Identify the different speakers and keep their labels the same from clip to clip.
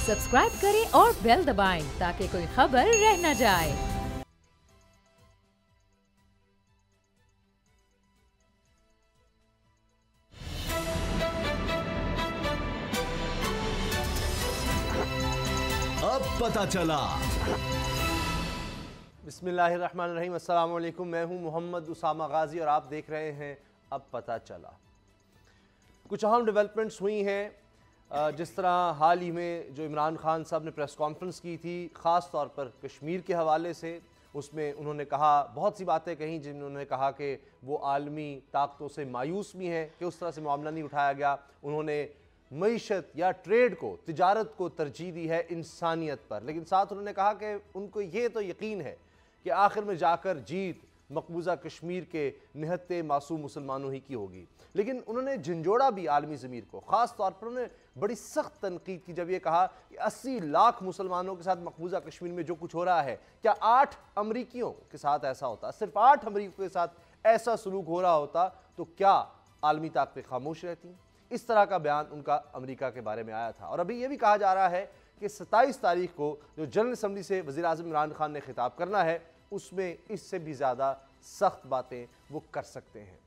Speaker 1: Subscribe करें और bell दबाएं ताकि कोई खबर रह न जाए।
Speaker 2: अब पता चला।
Speaker 3: बिस्मिल्लाहिर्रहमानिर्रहीम, अस्सलाम वालेकुम। मैं हूं मोहम्मद उसामा गाजी और आप देख रहे हैं अब पता चला। कुछ अहम डेवलपमेंट्स हुई हैं, जिस तरह हाल ही में जो इमरान खान साहब ने प्रेस कॉन्फ्रेंस की थी, ख़ास तौर पर कश्मीर के हवाले से, उसमें उन्होंने कहा, बहुत सी बातें कहीं जिन्होंने कहा कि वो आलमी ताकतों से मायूस भी हैं कि उस तरह से मामला नहीं उठाया गया। उन्होंने मईशत या ट्रेड को, तिजारत को तरजीह दी है इंसानियत पर, लेकिन साथ उन्होंने कहा कि उनको ये तो यकीन है कि आखिर में जाकर जीत मकबूजा कश्मीर के निहत्ते मासूम मुसलमानों ही की होगी। लेकिन उन्होंने झंझोड़ा भी आलमी ज़मीर को, ख़ास तौर पर उन्होंने बड़ी सख्त तनकीद की जब ये कहा कि 80 लाख मुसलमानों के साथ मकबूजा कश्मीर में जो कुछ हो रहा है, क्या 8 अमरीकियों के साथ ऐसा होता, सिर्फ 8 अमरीकियों के साथ ऐसा सलूक हो रहा होता तो क्या आलमी ताकतें खामोश रहती। इस तरह का बयान उनका अमेरिका के बारे में आया था। और अभी ये भी कहा जा रहा है कि 27 तारीख को जो जनरल असम्बली से वज़ीर आज़म इमरान खान ने खिताब करना है, उसमें इससे भी ज़्यादा सख्त बातें वो कर सकते हैं।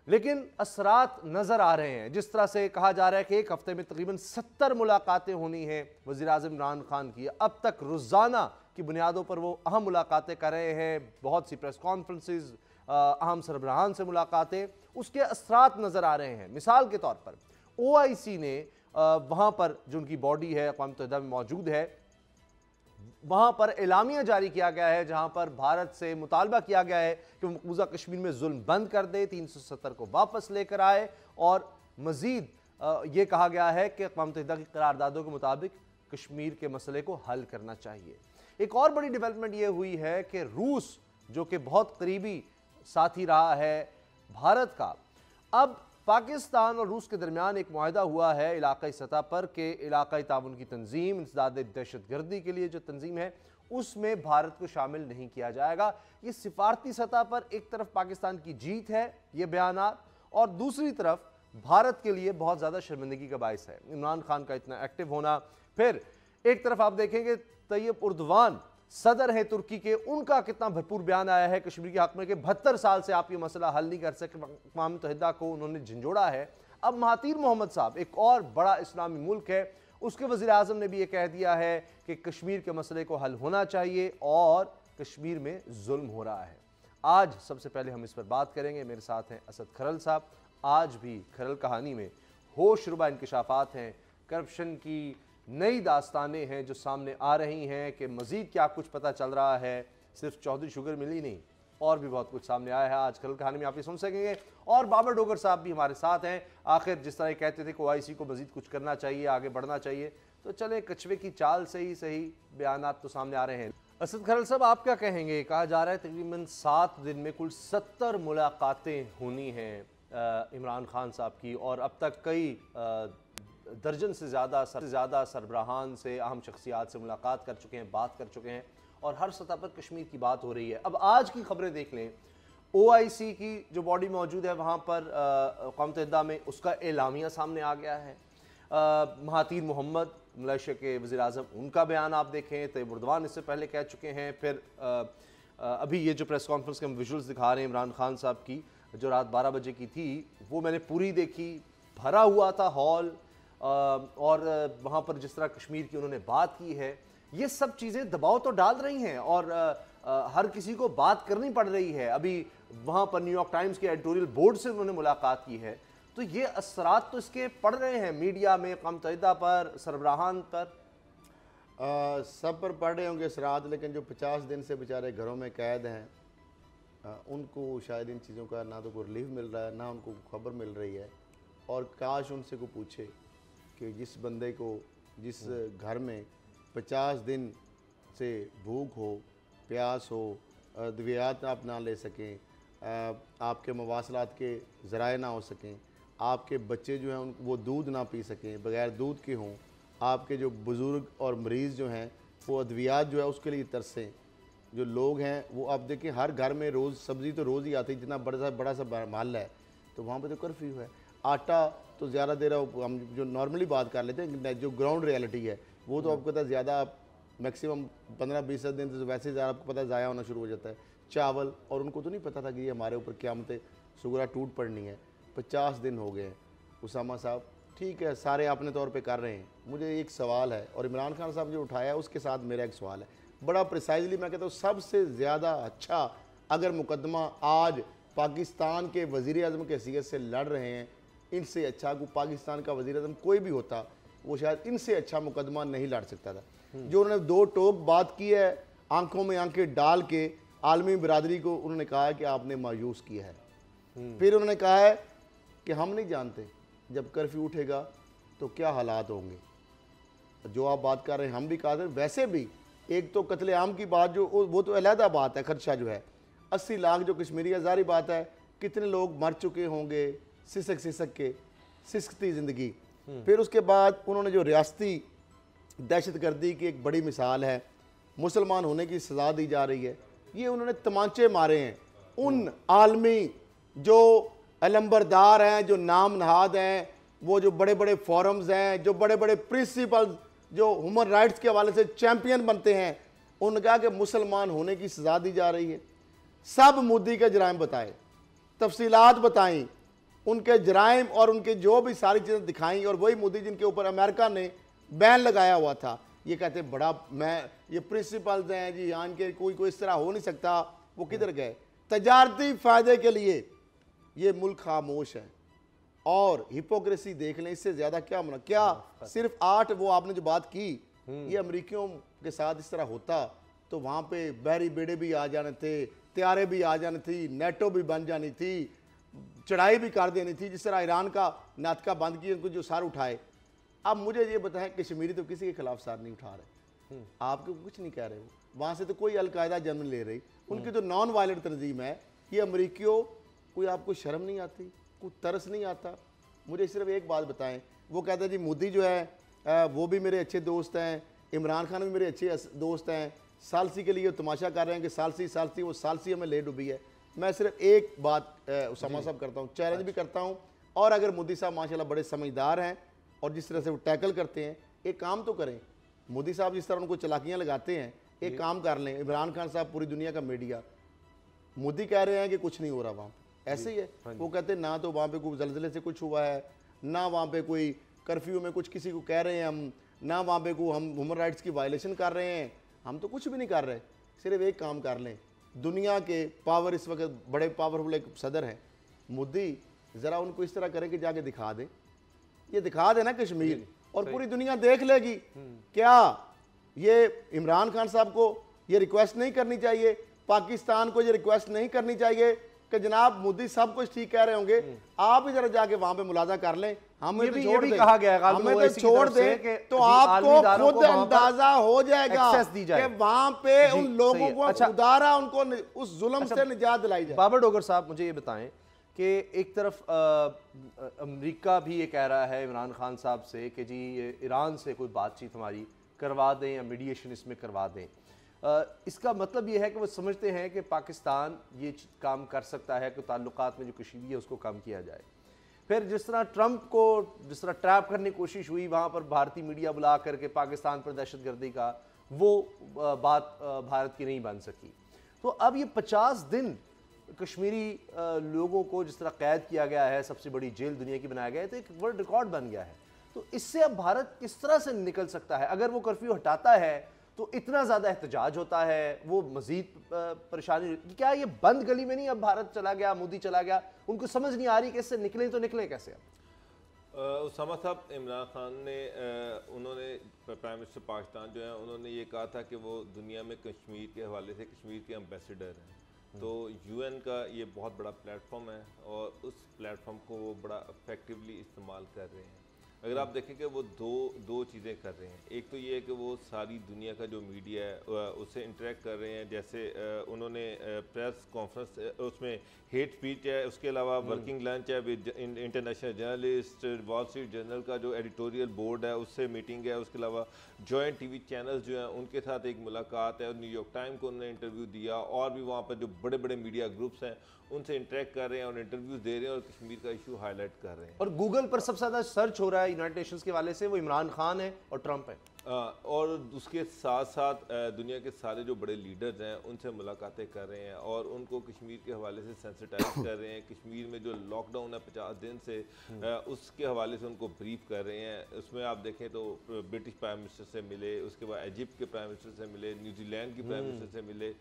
Speaker 3: लेकिन असरात नज़र आ रहे हैं, जिस तरह से कहा जा रहा है कि एक हफ्ते में तकरीबन 70 मुलाकातें होनी हैं वज़ीर आज़म इमरान खान की। अब तक रोज़ाना की बुनियादों पर वो अहम मुलाकातें कर रहे हैं, बहुत सी प्रेस कॉन्फ्रेंसेस, अहम सरबराहान से मुलाकातें, उसके असरात नज़र आ रहे हैं। मिसाल के तौर पर OIC ने वहाँ पर जो उनकी बॉडी है, अक़वाम मुत्तहिदा में मौजूद है, वहाँ पर एलामिया जारी किया गया है, जहाँ पर भारत से मुतालबा किया गया है कि मकबूजा कश्मीर में जुल्म बंद कर दे, 370 को वापस लेकर आए, और मज़ीद ये कहा गया है कि अक़वाम मुत्तहिदा की करारदादों के मुताबिक कश्मीर के मसले को हल करना चाहिए। एक और बड़ी डेवलपमेंट ये हुई है कि रूस, जो कि बहुत करीबी साथी रहा है भारत का, अब पाकिस्तान और रूस के दरमियान एक मुआहदा हुआ है इलाकाई सतह पर कि इलाकाई ताउन की तंजीम, इंसदाद दहशतगर्दी के लिए जो तंजीम है, उसमें भारत को शामिल नहीं किया जाएगा। ये सिफारती सतह पर एक तरफ पाकिस्तान की जीत है ये बयानात, और दूसरी तरफ भारत के लिए बहुत ज़्यादा शर्मिंदगी का बायस है इमरान खान का इतना एक्टिव होना। फिर एक तरफ आप देखेंगे तैयब उर्दवान सदर हैं तुर्की के, उनका कितना भरपूर बयान आया है कश्मीर के हक में कि 72 साल से आप ये मसला हल नहीं कर सके, अक़वाम मुत्तहिदा को उन्होंने झंझोड़ा है। अब महातीर मोहम्मद साहब, एक और बड़ा इस्लामी मुल्क है, उसके वज़ीर आज़म ने भी ये कह दिया है कि कश्मीर के मसले को हल होना चाहिए और कश्मीर में जुल्म हो रहा है। आज सबसे पहले हम इस पर बात करेंगे। मेरे साथ हैं असद खरल साहब। आज भी खरल कहानी में होशरुबा इंकशाफात हैं, करप्शन की नई दास्तानें हैं जो सामने आ रही हैं कि मज़ीद क्या कुछ पता चल रहा है, सिर्फ चौधरी शुगर मिली नहीं, और भी बहुत कुछ सामने आया है। आज खरल कहानी में आप ये सुन सकेंगे। और बाबर डोगर साहब भी हमारे साथ हैं। आखिर जिस तरह कहते थे कि OIC को मज़ीद कुछ करना चाहिए, आगे बढ़ना चाहिए, तो चले कछुए की चाल से ही सही बयानात तो सामने आ रहे हैं। असद खरल साहब, आप क्या कहेंगे? कहा जा रहा है तकरीबन 7 दिन में कुल 70 मुलाकातें होनी हैं इमरान खान साहब की, और अब तक कई दर्जन से ज़्यादा सरबराहान से, अहम शख्सियात से मुलाकात कर चुके हैं, बात कर चुके हैं, और हर सतह पर कश्मीर की बात हो रही है। अब आज की खबरें देख लें, OIC की जो बॉडी मौजूद है वहाँ पर अक़वाम मुत्तहिदा में, उसका एलामिया सामने आ गया है। महातीर मोहम्मद मलेशिया के वज़ीर आज़म, उनका बयान आप देखें, तैयब उर्दवान इससे पहले कह चुके हैं। फिर अभी ये जो प्रेस कॉन्फ्रेंस के हम विजुअल्स दिखा रहे हैं इमरान खान साहब की, जो रात 12 बजे की थी, वो मैंने पूरी देखी, भरा हुआ था हॉल, और वहाँ पर जिस तरह कश्मीर की उन्होंने बात की है, ये सब चीज़ें दबाव तो डाल रही हैं और हर किसी को बात करनी पड़ रही है। अभी वहाँ पर न्यूयॉर्क टाइम्स के एडिटोरियल बोर्ड से उन्होंने मुलाकात की है, तो ये असरात तो इसके पड़ रहे हैं मीडिया में, अक़वाम मुत्तहिदा पर, सरबराहान पर,
Speaker 4: सब पर पड़ रहे होंगे असरात। लेकिन जो 50 दिन से बेचारे घरों में कैद हैं, उनको शायद इन चीज़ों का ना तो कोई रिलीफ मिल रहा है, ना उनको खबर मिल रही है। और काश उनसे को पूछे कि जिस बंदे को, जिस घर में 50 दिन से भूख हो, प्यास हो, अद्वियात आप ना ले सकें, आपके मवासलात के ज़राए ना हो सकें, आपके बच्चे जो हैं वो दूध ना पी सकें, बग़ैर दूध के हों, आपके जो बुज़ुर्ग और मरीज़ जो हैं वो अद्वियात जो है उसके लिए तरसें, जो लोग हैं वो आप देखें हर घर में रोज़ सब्ज़ी तो रोज़ ही आती है, जितना बड़ा सा महल है तो वहाँ पे तो कर्फ्यू है। आटा तो ज़्यादा देर हम जो नॉर्मली बात कर लेते हैं, जो ग्राउंड रियलिटी है वो तो आपको पता है ज़्यादा मैक्सिमम 15-20 दिन तो वैसे ज़्यादा आपको पता है ज़ाया होना शुरू हो जाता है। चावल, और उनको तो नहीं पता था कि ये हमारे ऊपर क़यामत सुगरा टूट पड़नी है। 50 दिन हो गए हैं उसामा साहब, ठीक है सारे अपने तौर पे कर रहे हैं। मुझे एक सवाल है, और इमरान खान साहब जो उठाया है उसके साथ मेरा एक सवाल है, बड़ा प्रिसाइजली मैं कहता हूँ सबसे ज़्यादा अच्छा अगर मुकदमा आज पाकिस्तान के वज़ीर आज़म की हैसियत से लड़ रहे हैं, इनसे अच्छा को पाकिस्तान का वज़ीर आज़म कोई भी होता वो शायद इनसे अच्छा मुकदमा नहीं लड़ सकता था। जो उन्होंने दो टोक बात की है, आंखों में आंखें डाल के आलमी बरादरी को उन्होंने कहा है कि आपने मायूस किया है। फिर उन्होंने कहा है कि हम नहीं जानते जब कर्फ्यू उठेगा तो क्या हालात होंगे। जो आप बात कर रहे हैं हम भी कहा, वैसे भी एक तो कत्लेआम की बात जो वो तो अलहदा बात है, खदशा जो है 80 लाख जो कश्मीरी, हज़ारी बात है, कितने लोग मर चुके होंगे सिसक के सिसकती ज़िंदगी। फिर उसके बाद उन्होंने जो रियासती दहशतगर्दी की एक बड़ी मिसाल है, मुसलमान होने की सज़ा दी जा रही है, ये उन्होंने तमांचे मारे हैं उन आलमी जो अलंबरदार हैं, जो नाम नहाद हैं, वो जो बड़े बड़े फोरम्स हैं, जो बड़े बड़े प्रिंसिपल जो ह्यूमन राइट्स के हवाले से चैम्पियन बनते हैं। उन्होंने कहा कि मुसलमान होने की सज़ा दी जा रही है। सब मोदी के जराइम बताए, तफसीलात बताई, उनके जराइम और उनके जो भी सारी चीज़ें दिखाई, और वही मोदी जिनके ऊपर अमेरिका ने बैन लगाया हुआ था। ये कहते बड़ा मैं ये प्रिंसिपल्स हैं जी, यहाँ के कोई इस तरह हो नहीं सकता, वो किधर गए? तजारती फ़ायदे के लिए ये मुल्क खामोश है। और हिपोक्रेसी देख लें, इससे ज़्यादा क्या होना, क्या सिर्फ 8 वो आपने जो बात की, ये अमरीकियों के साथ इस तरह होता तो वहाँ पे बहरी बेड़े भी आ जाने थे, त्यारे भी आ जानी थी, नेटो भी बन जानी थी, चढ़ाई भी कर देनी थी, जिस तरह ईरान का नाटका बंद किया, उनको जो सार उठाए। अब मुझे ये बताएं, कश्मीरी तो किसी के खिलाफ सार नहीं उठा रहे, आपको कुछ नहीं कह रहे हो, वहाँ से तो कोई अलकायदा जन्म ले रही, उनकी तो नॉन वायलेंट तंजीम है। ये अमरीकियों कोई आपको शर्म नहीं आती, कोई तरस नहीं आता? मुझे सिर्फ एक बात बताएं, वो कहते हैं जी मोदी जो है वो भी मेरे अच्छे दोस्त हैं, इमरान खान भी मेरे अच्छे दोस्त हैं, सालसी के लिए तमाशा कर रहे हैं कि सालसी वो सालसी हमें ले डूबी है। मैं सिर्फ एक बात उसामा साहब करता हूँ, चैलेंज भी करता हूँ, और अगर मोदी साहब माशाल्लाह बड़े समझदार हैं और जिस तरह से वो टैकल करते हैं, एक काम तो करें। मोदी साहब जिस तरह उनको चलाकियाँ लगाते हैं, एक काम कर लें। इमरान खान साहब पूरी दुनिया का मीडिया, मोदी कह रहे हैं कि कुछ नहीं हो रहा वहाँ, ऐसे ही है। वो कहते हैं ना तो वहाँ पे कोई जल्जले से कुछ हुआ है, ना वहाँ पे कोई कर्फ्यू में कुछ किसी को कह रहे हैं हम, ना वहाँ पे को हम ह्यूमन राइट्स की वायलेशन कर रहे हैं, हम तो कुछ भी नहीं कर रहे। सिर्फ एक काम कर लें, दुनिया के पावर इस वक्त बड़े पावरफुल एक सदर हैं मोदी, ज़रा उनको इस तरह करें कि जाके दिखा दें, ये दिखा देना कश्मीर, और पूरी दुनिया देख लेगी। क्या ये इमरान खान साहब को ये रिक्वेस्ट नहीं करनी चाहिए, पाकिस्तान को ये रिक्वेस्ट नहीं करनी चाहिए कि जनाब मोदी सब कुछ ठीक कह रहे होंगे, आप ही जरा जाके वहां पे मुलाजा कर लें, हमें तो छोड़ दें,
Speaker 3: कहा गया है,
Speaker 4: हमें तो छोड़ दें, तो आपको खुद अंदाजा हो जाएगा कि वहां पे उन लोगों को उदारा, उनको उस जुल्म से निजात दिलाई जाए।
Speaker 3: बाबर डोगर साहब मुझे ये बताएं कि एक तरफ अमेरिका भी ये कह रहा है इमरान खान साहब से कि जी ईरान से कोई बातचीत हमारी करवा दें या मीडिएशन इसमें करवा दें। इसका मतलब ये है कि वो समझते हैं कि पाकिस्तान ये काम कर सकता है कि ताल्लुकात में जो कशीदगी है उसको कम किया जाए। फिर जिस तरह ट्रंप को जिस तरह ट्रैप करने की कोशिश हुई, वहाँ पर भारतीय मीडिया बुला करके पाकिस्तान पर दहशतगर्दी का, वो बात भारत की नहीं बन सकी। तो अब ये 50 दिन कश्मीरी लोगों को जिस तरह कैद किया गया है, सबसे बड़ी जेल दुनिया की बनाया गया है, तो एक वर्ल्ड रिकॉर्ड बन गया है। तो इससे अब भारत किस तरह से निकल सकता है? अगर वो कर्फ्यू हटाता है तो इतना ज़्यादा एहतजाज होता है, वो मज़ीद परेशानी, क्या ये बंद गली में नहीं अब भारत चला गया, मोदी चला गया, उनको समझ नहीं आ रही कि इससे निकलें तो निकलें कैसे? अब
Speaker 2: उसामा साहब, इमरान खान ने उन्होंने प्राइम मिनिस्टर पाकिस्तान जो है उन्होंने ये कहा था कि वो दुनिया में कश्मीर के हवाले से कश्मीर के एम्बेसडर हैं। तो यूएन का ये बहुत बड़ा प्लेटफॉर्म है और उस प्लेटफॉर्म को वो बड़ा इफेक्टिवली इस्तेमाल कर रहे हैं। अगर आप देखें कि वो दो चीज़ें कर रहे हैं। एक तो ये है कि वो सारी दुनिया का जो मीडिया है उससे इंटरेक्ट कर रहे हैं, जैसे उन्होंने प्रेस कॉन्फ्रेंस उसमें हेट स्पीच है, उसके अलावा वर्किंग लंच है with international journalist, wall street journal का जो एडिटोरियल बोर्ड है उससे मीटिंग है, उसके अलावा जॉइंट टीवी चैनल्स जो हैं उनके साथ एक मुलाकात है, और न्यूयॉर्क टाइम को उन्होंने इंटरव्यू दिया, और भी वहाँ पर जो बड़े बड़े मीडिया ग्रुप्स हैं उनसे इंटरेक्ट कर रहे हैं और इंटरव्यूज दे रहे हैं और कश्मीर का इशू हाईलाइट कर रहे हैं।
Speaker 3: और गूगल पर सबसे ज़्यादा सर्च हो रहा है यूनाइटेड नेशंस के वाले से वो इमरान खान है और ट्रंप है।
Speaker 2: और उसके साथ साथ दुनिया के सारे जो बड़े लीडर्स हैं उनसे मुलाकातें कर रहे हैं और उनको कश्मीर के हवाले से सेंसिटाइज कर रहे हैं। कश्मीर में जो लॉकडाउन है 50 दिन से उसके हवाले से उनको ब्रीफ कर रहे हैं। उसमें आप देखें तो ब्रिटिश प्राइम मिनिस्टर से मिले, उसके बाद इजिप्ट के प्राइम मिनिस्टर से मिले, न्यूजीलैंड की प्राइम मिनिस्टर से मिले,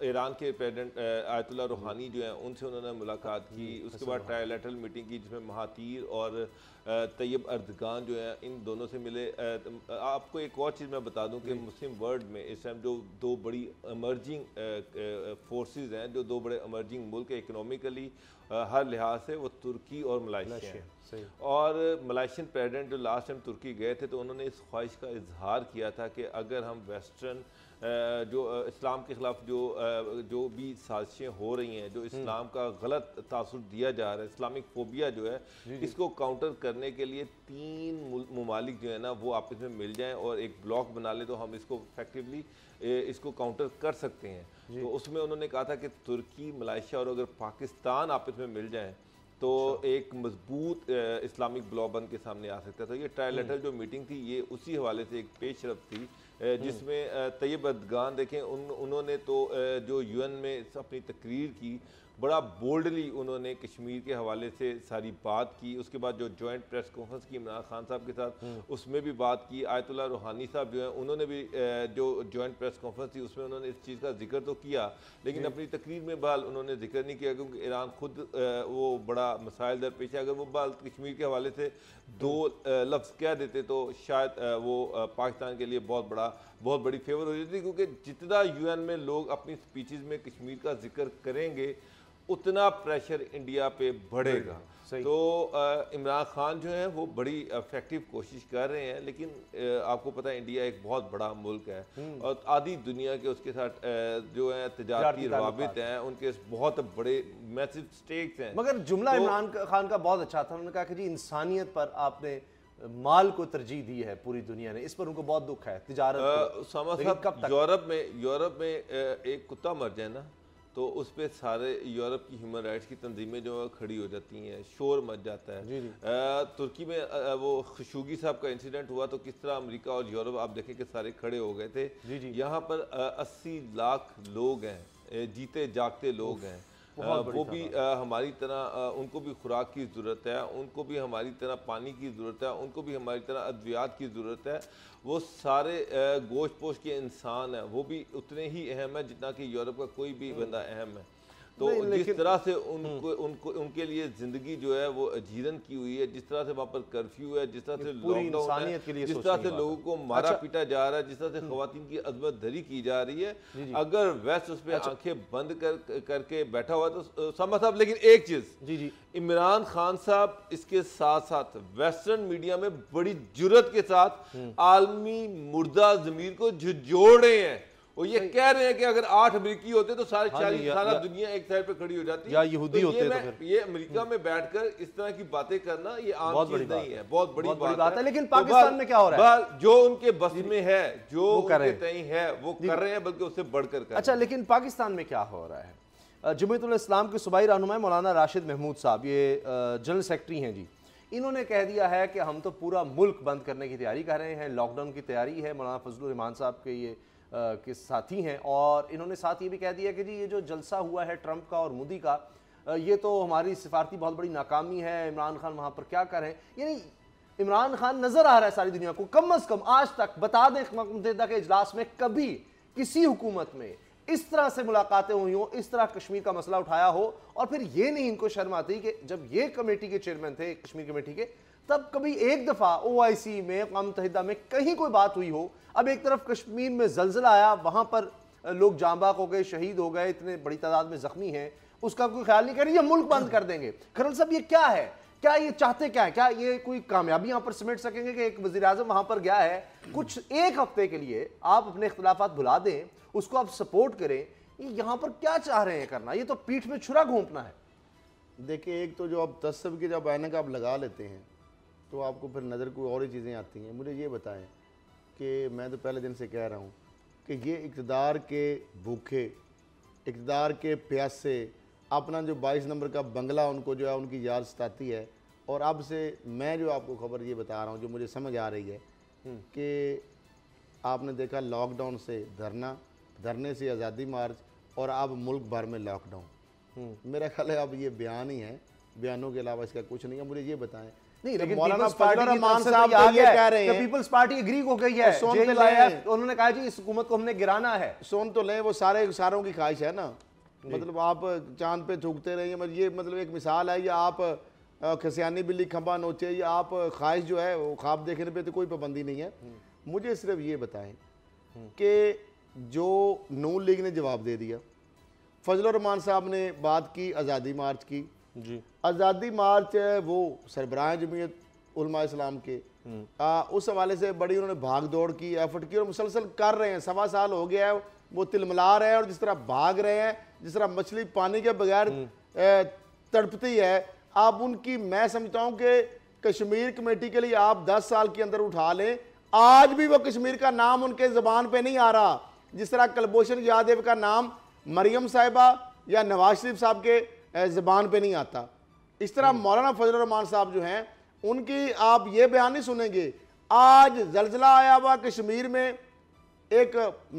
Speaker 2: ईरान के प्रेसिडेंट आयतुल्लाह रूहानी जो हैं उनसे उन्होंने मुलाकात की। उसके बाद ट्रायलैटरल मीटिंग की जिसमें महातीर और तैयब अर्दगान जो हैं इन दोनों से मिले। आपको एक और चीज़ मैं बता दूं कि मुस्लिम वर्ल्ड में इस टाइम जो दो बड़ी एमर्जिंग फोर्सेस हैं, जो दो बड़े एमर्जिंग मुल्क इकोनॉमिकली हर लिहाज से, वो तुर्की और मलाइशिया हैं। और मलाइशियन प्रेसिडेंट जो लास्ट टाइम तुर्की गए थे तो उन्होंने इस ख्वाहिश का इजहार किया था कि अगर हम वेस्टर्न जो इस्लाम के ख़िलाफ़ जो भी साजिशें हो रही हैं, जो इस्लाम का गलत तासुर दिया जा रहा है, इस्लामिक फोबिया जो है, इसको काउंटर करने के लिए 3 ममालिक जो है ना वो आपस में मिल जाएं और एक ब्लॉक बना ले तो हम इसको इफेक्टिवली इसको काउंटर कर सकते हैं। तो उसमें उन्होंने कहा था कि तुर्की, मलाइशिया और अगर पाकिस्तान आपस में मिल जाएँ तो एक मजबूत इस्लामिक ब्लॉक बन के सामने आ सकता है। तो ये ट्रायलैटरल जो मीटिंग थी ये उसी हवाले से एक पेशरफ थी जिसमें तैयब अर्दगान देखें उन्होंने तो जो यूएन में अपनी तकरीर की, बड़ा बोल्डली उन्होंने कश्मीर के हवाले से सारी बात की। उसके बाद जो जॉइंट प्रेस कॉन्फ्रेंस की इमरान खान साहब के साथ उसमें भी बात की। आयतुल्लाह रूहानी साहब जो हैं उन्होंने भी जो जॉइंट प्रेस कॉन्फ्रेंस थी उसमें उन्होंने इस चीज़ का जिक्र तो किया, लेकिन अपनी तकरीर में बहरहाल उन्होंने जिक्र नहीं किया क्योंकि ईरान खुद वो बड़ा मसाइल दरपेश है। अगर वो बहरहाल कश्मीर के हवाले से 2 लफ्ज़ कह देते तो शायद वो पाकिस्तान के लिए बहुत बड़ी फेवर हो जाती, क्योंकि जितना यूएन में लोग अपनी स्पीचेस में कश्मीर का जिक्र करेंगे उतना प्रेशर इंडिया पे बढ़ेगा। तो इमरान खान जो है वो बड़ी इफेक्टिव कोशिश कर रहे हैं, लेकिन आपको पता है इंडिया एक बहुत बड़ा मुल्क है और आधी दुनिया के उसके साथ जो है तिजारती रवाबित हैं, उनके बहुत बड़े मैसिव स्टेक्स हैं।
Speaker 3: मगर जुमला इमरान खान का बहुत अच्छा था, उन्होंने कहा कि जी इंसानियत पर आपने माल को तरजीह दी है पूरी दुनिया ने, इस पर उनको बहुत दुख है तिजारत।
Speaker 2: यूरोप में एक कुत्ता मर जाए ना तो उस पर सारे यूरोप की ह्यूमन राइट्स की तंजीमें जो खड़ी हो जाती हैं, शोर मच जाता है। तुर्की में वो खशोगी साहब का इंसिडेंट हुआ तो किस तरह अमेरिका और यूरोप आप देखें कि सारे खड़े हो गए थे। यहाँ पर 80 लाख लोग हैं, जीते जागते लोग हैं, वो भी हमारी तरह, उनको भी खुराक की ज़रूरत है, उनको भी हमारी तरह पानी की ज़रूरत है, उनको भी हमारी तरह अद्वियात की ज़रूरत है। वो सारे गोश्त पोश के इंसान हैं, वो भी उतने ही अहम है जितना कि यूरोप का कोई भी बंदा अहम है। तो जिस तरह से उनके लिए ज़िंदगी जो है वो अजीरन की हुई है, जिस तरह से वहाँ पर कर्फ्यू है, जिस तरह से लॉकडाउन है, जिस तरह से लोगों को मारा पीटा जा रहा है, जिस तरह से ख़वातीन की अज़मत दरी की जा रही है, अगर वेस्ट उस पर आंखें बंद करके बैठा हुआ तो समझ साहब। लेकिन एक चीज़, इमरान खान साहब इसके साथ साथ वेस्टर्न मीडिया में बड़ी जुर्रत के साथ आलमी मुर्दा ज़मीर को झिझोड़ रहे हैं। वो ये कह रहे हैं कि अगर 8 अमेरिकी होते तो सारा दुनिया एक साइड पे खड़ी हो जाती, या यहूदी होते तो फिर ये अमेरिका में बैठकर इस तरह की बातें करना ये आम चीज नहीं है, बहुत बड़ी बात है।
Speaker 3: लेकिन पाकिस्तान में क्या हो रहा है,
Speaker 2: जो उनके बस में है, जो उनके तय है वो कर रहे हैं, बल्कि उससे बढ़कर कर।
Speaker 3: अच्छा, लेकिन पाकिस्तान में क्या हो रहा है? जमीयतुल इस्लाम के सूबाई रहनुमा मौलाना राशिद महमूद साहब, ये जनरल सेक्रेटरी हैं जी, इन्होंने कह दिया है कि हम तो पूरा मुल्क बंद करने की तैयारी कर रहे हैं, लॉकडाउन की तैयारी है। मौलाना फजलुर रहमान साहब के ये के साथी हैं, और इन्होंने साथ ये भी कह दिया कि जी ये जो जलसा हुआ है ट्रंप का और मोदी का, ये तो हमारी सिफारती बहुत बड़ी नाकामी है। इमरान खान वहाँ पर क्या करें, यानी इमरान खान नज़र आ रहा है सारी दुनिया को। कम अज़ कम आज तक बता दें मुत्तहिदा के इजलास में कभी किसी हुकूमत में इस तरह से मुलाकातें हुई हो, इस तरह कश्मीर का मसला उठाया हो, और फिर ये नहीं इनको शर्म आती कि जब ये कमेटी के चेयरमैन थे कश्मीर कमेटी के, तब कभी एक दफ़ा OIC में, अक़वाम मुत्तहिदा में कहीं कोई बात हुई हो। अब एक तरफ कश्मीर में जलज़ला आया, वहाँ पर लोग जांबाक हो गए, शहीद हो गए, इतने बड़ी तादाद में ज़ख्मी हैं, उसका कोई ख्याल नहीं कर रही, ये मुल्क बंद कर देंगे। खरल साहब, ये क्या है? क्या ये चाहते क्या है? क्या ये कोई कामयाबी यहां पर समेट सकेंगे कि एक वजीर आजम वहां पर गया है, कुछ एक हफ्ते के लिए आप अपने इख्तिलाफात भुला दें, उसको आप सपोर्ट करें, ये यहां पर क्या चाह रहे हैं करना? ये तो पीठ में छुरा घोंपना है।
Speaker 4: देखिए, एक तो जो आप तस्सब की जब ऐनक आप लगा लेते हैं तो आपको फिर नज़र कोई और ही चीज़ें आती हैं। मुझे ये बताएं कि मैं तो पहले दिन से कह रहा हूँ कि ये इक़्तिदार के भूखे, इक़्तिदार के प्यासे, अपना जो 22 नंबर का बंगला उनको जो है उनकी याद सताती है। और अब से मैं जो आपको खबर ये बता रहा हूँ जो मुझे समझ आ रही है कि आपने देखा लॉकडाउन से धरना, धरने से आज़ादी मार्च, और अब मुल्क भर में लॉकडाउन। मेरा ख्याल है अब ये बयान ही है, बयानों के अलावा इसका कुछ नहीं है। मुझे ये बताएं,
Speaker 3: नहीं, लेकिन
Speaker 4: मौलाना
Speaker 3: पीपल्स पार्टी
Speaker 4: फजल
Speaker 3: की
Speaker 4: रहमान
Speaker 3: तरफ से
Speaker 4: साहब
Speaker 3: तो
Speaker 4: तो ये कह रहे हैं,
Speaker 3: पीपल्स पार्टी एग्री हो गई है,
Speaker 4: सुन तो
Speaker 3: JUIF,
Speaker 4: लें।
Speaker 3: उन्होंने कहा जी इस हुकूमत को हमने गिराना है।
Speaker 4: सुन तो लें, वो सारों की ख्वाहिश है ना, मतलब आप चांद पे थूकते रहिए, मतलब ये मतलब एक मिसाल है, या आप खसियानी बिल्ली खंबा नोचे, या आप ख्वाहिश जो है वो ख्वाब देखने पे तो कोई पाबंदी नहीं है। मुझे सिर्फ ये बताएं कि जो नून लीग ने जवाब दे दिया, फजल रहमान साहब ने बात की आज़ादी मार्च की जी, आज़ादी मार्च वो सरबराह जमीयत उलमा इस्लाम के उस हवाले से बड़ी उन्होंने भाग दौड़ की, एफर्ट की, और मुसलसल कर रहे हैं। 1.25 साल हो गया है वो तिलमिला रहे हैं, और जिस तरह भाग रहे हैं, जिस तरह मछली पानी के बगैर तड़पती है, आप उनकी, मैं समझता हूँ कि कश्मीर कमेटी के लिए आप 10 साल के अंदर उठा लें, आज भी वो कश्मीर का नाम उनके ज़बान पे नहीं आ रहा। जिस तरह कुलभूषण यादव का नाम मरियम साहिबा या नवाज शरीफ साहब के ज़बान पे नहीं आता, इस तरह मौलाना फजल रहमान साहब जो हैं उनकी आप ये बयान नहीं सुनेंगे। आज जलजला आया हुआ कश्मीर में, एक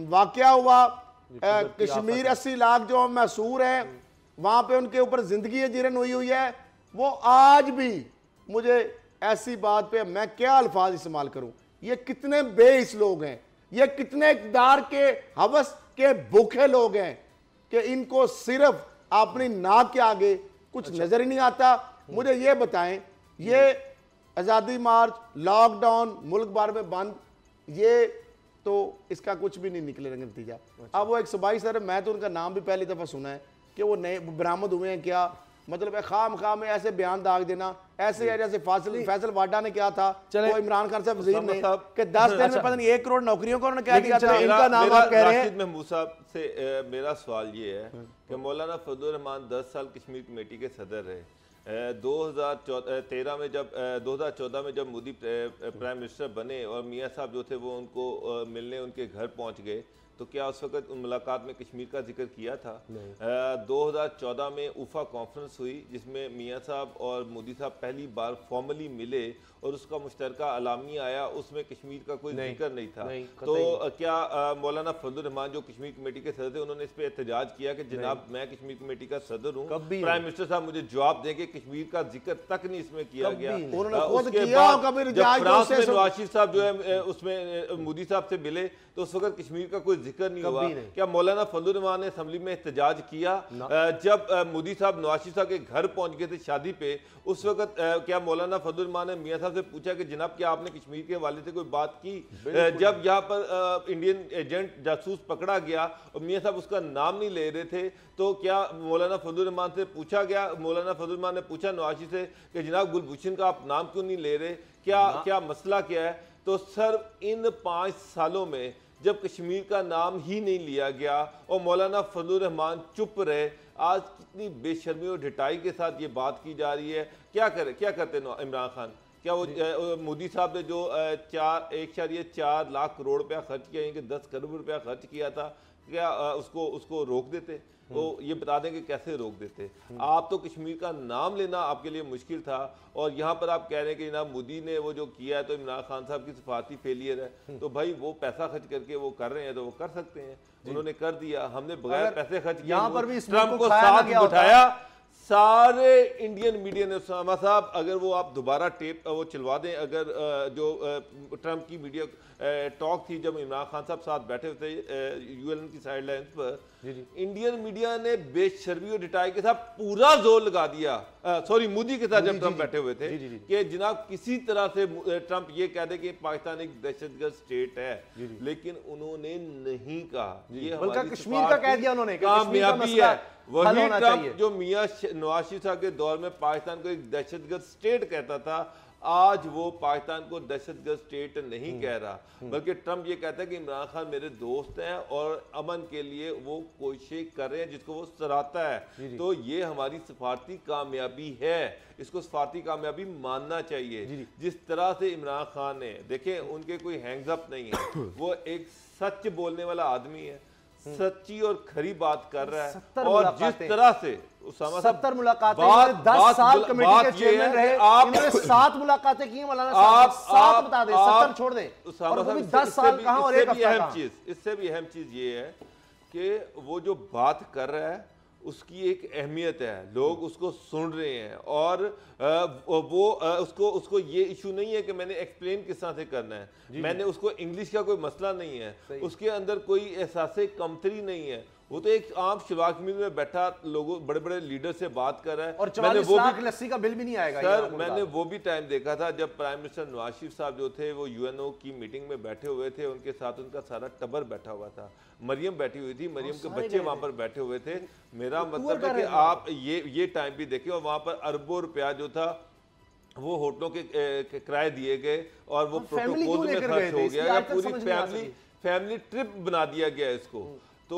Speaker 4: वाकया हुआ, कश्मीर 80 लाख जो मैसूर हैं वहाँ पे उनके ऊपर ज़िंदगी जीरन हुई है। वो आज भी, मुझे ऐसी बात पे मैं क्या अल्फाज इस्तेमाल करूँ, ये कितने बेइस लोग हैं, ये कितने इक़्तिदार के हवस के भूखे लोग हैं कि इनको सिर्फ अपनी नाक के आगे कुछ नजर ही नहीं आता। मुझे ये बताएं, ये आज़ादी मार्च, लॉकडाउन, मुल्क भर में बंद, ये तो इसका कुछ भी नहीं निकलेगा नतीजा। अब वो एक सूबाई सर, मैं तो उनका नाम भी पहली दफ़ा सुना है कि वो नए बरामद हुए हैं, क्या मतलब है खाम में ऐसे बयान दाग देना, ऐसे है जैसे फैसल वाडा ने क्या था, वो इमरान खान साहब वजीर ने कि 10 दिन में पता नहीं 1 करोड़ नौकरियों को उन्होंने कह दिया था। इनका नाम आप कह रहे हैं।
Speaker 2: महमूद साहब से मेरा सवाल ये है कि मौलाना फजल रहमान 10 साल कश्मीर कमेटी के सदर रहे। 2014 में जब मोदी प्राइम मिनिस्टर बने और मियाँ साहब जो थे वो उनको मिलने उनके घर पहुँच गए, तो क्या उस वक्त उन मुलाकात में कश्मीर का जिक्र किया था? 2014 में उफा कॉन्फ्रेंस हुई जिसमें मियाँ साहब और मोदी साहब पहली बार फॉर्मली मिले और उसका मुश्तरका अलामिया आया, उसमें कश्मीर का कोई जिक्र नहीं था। तो क्या मौलाना फजल रहमान जो कश्मीर कमेटी के सदर थे उन्होंने इस पर एहतजाज किया कि जनाब मैं कश्मीर कमेटी का सदर हूँ, प्राइम मिनिस्टर साहब मुझे जवाब देंगे? कश्मीर का जिक्र तक नहीं इसमें किया गया। उसके बाद फ्रांस में नवाज शरीफ साहब जो है उसमें मोदी साहब से मिले तो उस वक्त कश्मीर का कोई जिक्र नहीं हुआ। क्या मौलाना फजल रहमान ने असम्बली में एहतजाज किया? जब मोदी साहब नवाज शरीफ साहब के घर पहुंच गए थे शादी पे, उस वक्त क्या मौलाना फजल रहमान ने मियाँ साहब से पूछा कि जनाब क्या आपने कश्मीर के हवाले से कोई बात की? जब यहाँ पर इंडियन एजेंट जासूस पकड़ा गया और मियाँ साहब उसका नाम नहीं ले रहे थे, तो क्या मौलाना फजल रहमान से पूछा गया, मौलाना फजल रहमान ने पूछा नवाज शरीफ से कि जनाब कुलभूषण का आप नाम क्यों नहीं ले रहे, क्या मसला क्या है? तो सर इन 5 सालों में जब कश्मीर का नाम ही नहीं लिया गया और मौलाना फजल रहमान चुप रहे, आज कितनी बेशर्मी और ढिठाई के साथ ये बात की जा रही है। क्या करते इमरान खान? क्या वो मोदी साहब ने जो 1.4 लाख करोड़ रुपया खर्च किया, यानी कि 10 करोड़ रुपया खर्च किया था, क्या उसको रोक देते? तो ये बता दें कि कैसे रोक देते। आप तो कश्मीर का नाम लेना आपके लिए मुश्किल था और यहाँ पर आप कह रहे हैं कि जनाब मोदी ने वो जो किया है तो इमरान खान साहब की सफारती फेलियर है। तो भाई वो पैसा खर्च करके वो कर रहे हैं तो वो कर सकते हैं, उन्होंने कर दिया। हमने बगैर पैसे खर्च किए ट्रंप को साथ बिठाया। सारे इंडियन मीडिया ने उसामा साहब अगर वो आप दोबारा टेप वो चलवा दें, अगर जो ट्रंप की मीडिया टॉक थी जब इमरान खान साहब साथ बैठे थे यूएन की साइड लाइन पर, इंडियन मीडिया ने बेशर्मी और ढिठाई के साथ पूरा जोर लगा दिया, सॉरी मोदी के साथ जब ट्रंप बैठे हुए थे कि जनाब किसी तरह से ट्रंप ये कह दे कि पाकिस्तान एक दहशतगर्द स्टेट है, लेकिन उन्होंने नहीं कहा। ये
Speaker 3: कश्मीर का कह दिया उन्होंने,
Speaker 2: कामयाबी है। वही ट्रंप जो मियाँ नवाज शरीफ साहब के दौर में पाकिस्तान को एक दहशतगर्द स्टेट कहता था, आज वो पाकिस्तान को दहशतगर्द स्टेट नहीं कह रहा, बल्कि ट्रंप ये कहता है कि इमरान खान मेरे दोस्त हैं और अमन के लिए वो कोशिशें कर रहे हैं जिसको वो सराहता है। तो ये हमारी सफारती कामयाबी है, इसको सफारती कामयाबी मानना चाहिए। जिस तरह से इमरान खान ने, देखें उनके कोई हैंग्स अप नहीं है, वो एक सच बोलने वाला आदमी है, सच्ची और खरी बात कर रहा है। और जिस तरह से
Speaker 3: 70 मुलाकातें, 10 साल कमेटी के चेयरमैन रहे, इन्होंने 7 मुलाकातें की। मौलाना साहब 7 बता दें, 70 छोड़ दें, और वो भी 10 साल कहां और एक हफ्ता कहां।
Speaker 2: इससे भी अहम चीज ये है कि वो जो बात कर रहा है उसकी एक अहमियत है, लोग उसको सुन रहे हैं और उसको ये इशू नहीं है कि मैंने एक्सप्लेन किस तरह से करना है, मैंने उसको इंग्लिश का कोई मसला नहीं है, उसके अंदर कोई एहसास कमतरी नहीं है, वो तो एक आम शिवाक मिल में बैठा लोगों बड़े बड़े लीडर से बात कर रहा है।
Speaker 3: और 44 लाख लस्सी का बिल भी नहीं आएगा
Speaker 2: सर। मैंने वो भी टाइम देखा था जब प्राइम मिनिस्टर नवाज शरीफ साहब जो थे वो यूएनओ की मीटिंग में बैठे हुए थे, उनके साथ उनका सारा टबर बैठा हुआ था, मरियम बैठी हुई थी, मरियम के बच्चे वहां पर बैठे हुए थे। मेरा मतलब है कि आप ये टाइम भी देखें, और वहां पर अरबों रुपया जो था वो होटलों के किराए दिए गए और वो प्रोटोकॉल में खर्च हो गया, पूरी फैमिली ट्रिप बना दिया गया इसको। तो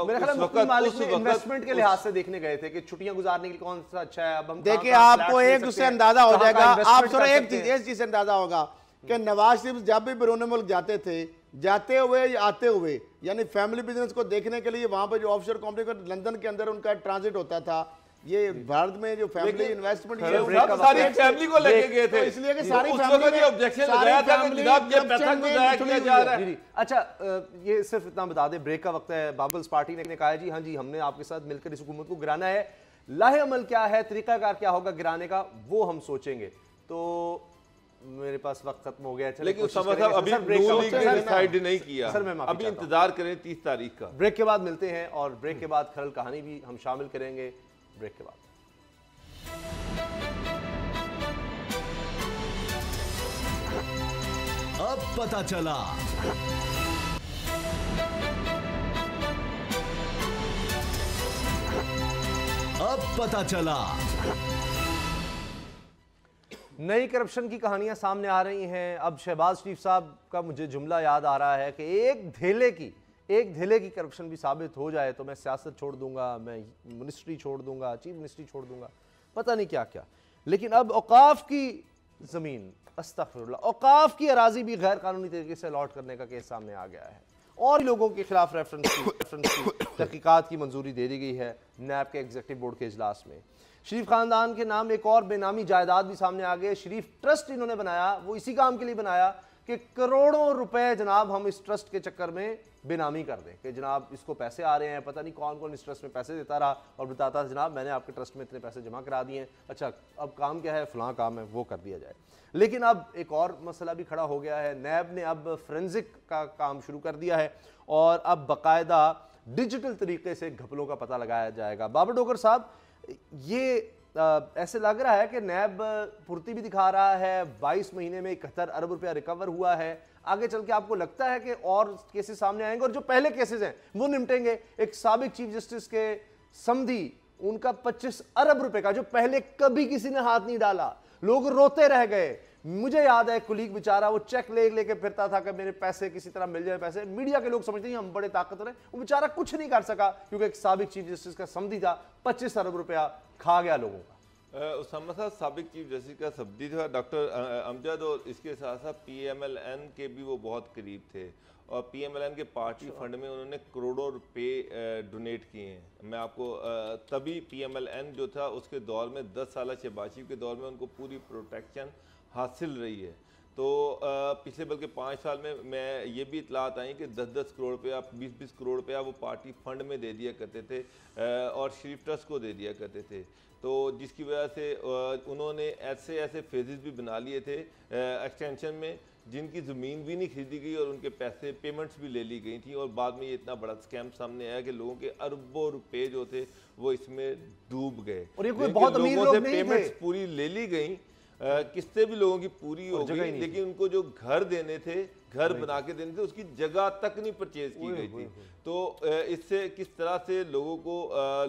Speaker 3: मेरे ख्याल में मालिक ने इन्वेस्टमेंट के लिहाज से देखने गए थे कि छुट्टियां गुजारने के लिए कौन सा अच्छा है। अब हम
Speaker 4: देखिए आपको एक उससे अंदाजा हो जाएगा, आप थोड़ा एक चीज से अंदाजा होगा कि नवाज शरीफ जब भी बैरून मुल्क जाते थे, जाते हुए या आते हुए, यानी फैमिली बिजनेस को देखने के लिए वहां पर जो ऑफशोर कंपनी को लंदन के अंदर उनका ट्रांजिट होता था, ये भारत में जो फैमिली इन्वेस्टमेंट
Speaker 2: सारी फैमिली को लेके गए थे,
Speaker 4: इसलिए कि सारी फैमिली
Speaker 2: ऑब्जेक्शन लगाया था कि जनाब ये पैसा गुजारा किया जा रहा है।
Speaker 3: अच्छा, ये सिर्फ इतना बता दें, ब्रेक का वक्त है। पीपल्स पार्टी ने कहा जी हाँ जी हमने आपके साथ मिलकर इस हुकूमत को गिराना है, लाहे अमल क्या है, तरीकाकार क्या होगा गिराने का, वो हम सोचेंगे। तो मेरे पास वक्त खत्म हो गया,
Speaker 2: लेकिन अभी डिसाइड नहीं किया, अभी इंतजार करें 30 तारीख का।
Speaker 3: ब्रेक के बाद मिलते हैं और ब्रेक के बाद खरल कहानी भी हम शामिल करेंगे ब्रेक के बाद।
Speaker 5: अब पता चला
Speaker 3: नई करप्शन की कहानियां सामने आ रही हैं। अब शहबाज शरीफ साहब का मुझे जुमला याद आ रहा है कि एक धेले की करप्शन भी साबित हो जाए तो मैं सियासत छोड़ दूंगा, मैं मिनिस्ट्री छोड़ दूंगा, चीफ मिनिस्ट्री छोड़ दूंगा, पता नहीं क्या क्या। लेकिन अब औकाफ की ज़मीन, अस्तगफिरुल्लाह, औकाफ की अराजी भी गैर कानूनी तरीके से अलॉट करने का केस सामने आ गया है और लोगों के खिलाफ रेफरेंस की तहकीकात की मंजूरी दे दी गई है नैब के एग्जीक्यूटिव बोर्ड के इजलास में। शरीफ खानदान के नाम एक और बेनामी जायदाद भी सामने आ गए। शरीफ ट्रस्ट इन्होंने बनाया, वो इसी काम के लिए बनाया कि करोड़ों रुपए जनाब हम इस ट्रस्ट के चक्कर में बेनामी कर दें कि जनाब इसको पैसे आ रहे हैं, पता नहीं कौन कौन इस ट्रस्ट में पैसे देता रहा और बताता जनाब मैंने आपके ट्रस्ट में इतने पैसे जमा करा दिए हैं, अच्छा अब काम क्या है, फलां काम है, वो कर दिया जाए। लेकिन अब एक और मसला भी खड़ा हो गया है। नैब ने अब फोरेंसिक का काम शुरू कर दिया है और अब बाकायदा डिजिटल तरीके से घपलों का पता लगाया जाएगा। बाबर डोगर साहब, ये ऐसे लग रहा है कि नैब फुर्ती भी दिखा रहा है, 22 महीने में 71 अरब रुपया रिकवर हुआ है। आगे चल के आपको लगता है कि और केसेस सामने आएंगे और जो पहले केसेस हैं वो निपटेंगे? एक साबिक चीफ जस्टिस के समधी, उनका 25 अरब रुपए का जो पहले कभी किसी ने हाथ नहीं डाला, लोग रोते रह गए। मुझे याद है कुलीग बेचारा वो चेक लेके फिरता था कि मेरे पैसे किसी तरह मिल जाए पैसे। मीडिया के लोग समझते हैं हम बड़े ताकतवर हैं, वो बेचारा कुछ नहीं कर सका क्योंकि एक साबिक चीफ जस्टिस का समधी था, 25 अरब रुपया खा गया लोगों का।
Speaker 2: उसामा साहब साबिक चीफ जस्टिस का समधी था डॉक्टर अमजद, और इसके साथ साथ PMLN के भी वो बहुत करीब थे और PMLN के पार्टी फंड में उन्होंने करोड़ों रुपए डोनेट किए हैं। मैं आपको तभी PMLN जो था उसके दौर में 10 साल शहबाज के दौर में उनको पूरी प्रोटेक्शन हासिल रही है। तो पिछले बल्कि 5 साल में मैं ये भी इतलात आई कि 10-10 करोड़ रुपया, 20-20 करोड़ रुपया वो पार्टी फंड में दे दिया करते थे और शरीफ ट्रस्ट को दे दिया करते थे। तो जिसकी वजह से उन्होंने ऐसे फेजेस भी बना लिए थे एक्सटेंशन में जिनकी ज़मीन भी नहीं खरीदी गई और उनके पैसे पेमेंट्स भी ले ली गई थी और बाद में ये इतना बड़ा स्कैम सामने आया कि लोगों के अरबों रुपए जो थे वो इसमें डूब गए
Speaker 3: और ये कोई बहुत अमीर लोग नहीं थे।
Speaker 2: पेमेंट्स पूरी ले ली गई किस्तें भी लोगों की पूरी हो गई, लेकिन उनको जो घर देने थे, घर बना के देने थे, उसकी जगह तक नहीं परचेज की गई थी। तो इससे किस तरह से लोगों को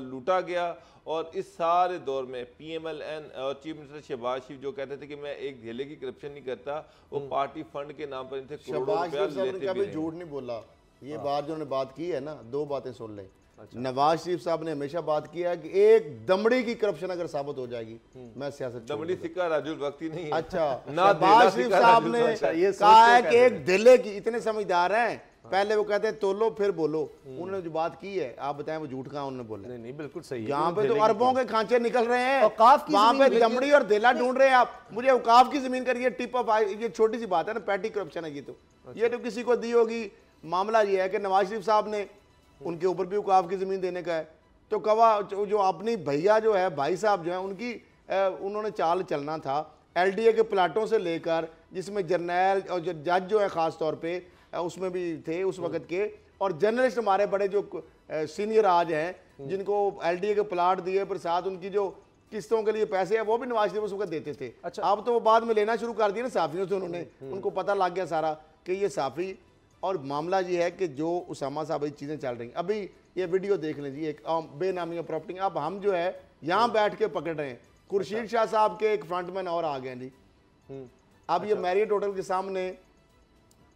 Speaker 2: लूटा गया। और इस सारे दौर में PMLN और चीफ मिनिस्टर शहबाज शरीफ जो कहते थे कि मैं एक धेले की करप्शन नहीं करता, वो पार्टी फंड के नाम पर इनसे करोड़ों रुपया लेते भी
Speaker 4: झूठ नहीं बोला। ये बात जो उन्होंने बात की है ना, दो बातें सुन लें। नवाज शरीफ साहब ने हमेशा बात किया है कि एक दमड़ी की करप्शन अगर साबित हो जाएगी मैं सियासत
Speaker 2: दमड़ी सिक्का राजुल वक्ती नहीं है।
Speaker 4: अच्छा, नवाज शरीफ साहब ने कहा है कि एक दिले की, इतने समझदार हैं, पहले वो कहते हैं तोलो फिर बोलो। उन्होंने जो बात की है, आप बताएं वो झूठ कहाँ उन्होंने बोला?
Speaker 3: नहीं बिल्कुल सही है।
Speaker 4: यहाँ पे तो अरबों के खांचे निकल रहे हैं, वहां पे दमड़ी और दिला ढूंढ रहे हैं आप। मुझे औकाफ की जमीन करिए, टिप ऑफ, ये छोटी सी बात है ना, पैटी करप्शन है ये तो। ये तो किसी को दी होगी। मामला ये है कि नवाज शरीफ साहब ने, उनके ऊपर भी औकाफ की जमीन देने का है, तो कवा जो अपनी भैया जो है, भाई साहब जो है, उनकी उन्होंने चाल चलना था। LDA के प्लाटों से लेकर, जिसमें जर्नैल और जज जो है खास तौर पे उसमें भी थे उस वक्त के, और जर्नलिस्ट हमारे बड़े जो सीनियर आज हैं, जिनको LDA के प्लाट दिए, पर साथ उनकी जो किस्तों के लिए पैसे है वो भी नवाज शरीफ उस वक्त देते थे। अच्छा, अब तो वो बाद में लेना शुरू कर दिया ना साफियों से उन्होंने, उनको पता लग गया सारा कि ये साफी। और मामला ये है कि जो उसामा साहब चीज़ें चल रही हैं, अभी ये वीडियो देख लीजिए, एक बेनामी प्रॉपर्टी। अब हम जो है यहाँ बैठ के पकड़ रहे हैं, खुर्शीद शाह साहब के एक फ्रंटमैन और आ गए जी। अब ये मैरियट होटल के सामने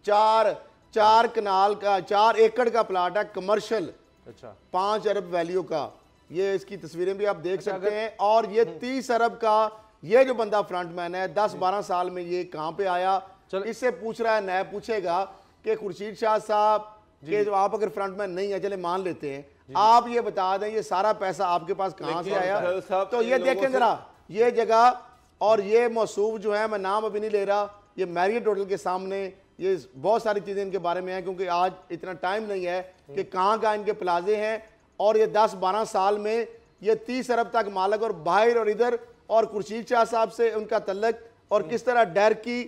Speaker 4: 4 कनाल का 4 एकड़ का प्लाट है, कमर्शियल। अच्छा, 5 अरब वैल्यू का। ये इसकी तस्वीरें भी आप देख सकते हैं। और ये 30 अरब का ये जो बंदा फ्रंटमैन है, 10-12 साल में ये कहाँ पे आया? इससे पूछ रहा है, नया पूछेगा कि खुर्शीद शाह साहब के जो आप अगर फ्रंटमैन नहीं है, चले मान लेते हैं, आप ये बता दें ये सारा पैसा आपके पास कहाँ से आया? तो ये देखें जरा, ये जगह और ये मौसूफ जो है, मैं नाम अभी नहीं ले रहा, ये मैरियट होटल के सामने, ये बहुत सारी चीज़ें इनके बारे में हैं, क्योंकि आज इतना टाइम नहीं है कि कहाँ कहाँ इनके प्लाजे हैं। और ये 10-12 साल में ये 30 अरब तक मालक, और बाहर और इधर, और खुर्शीद शाह साहब से उनका तल्लक, और किस तरह डर की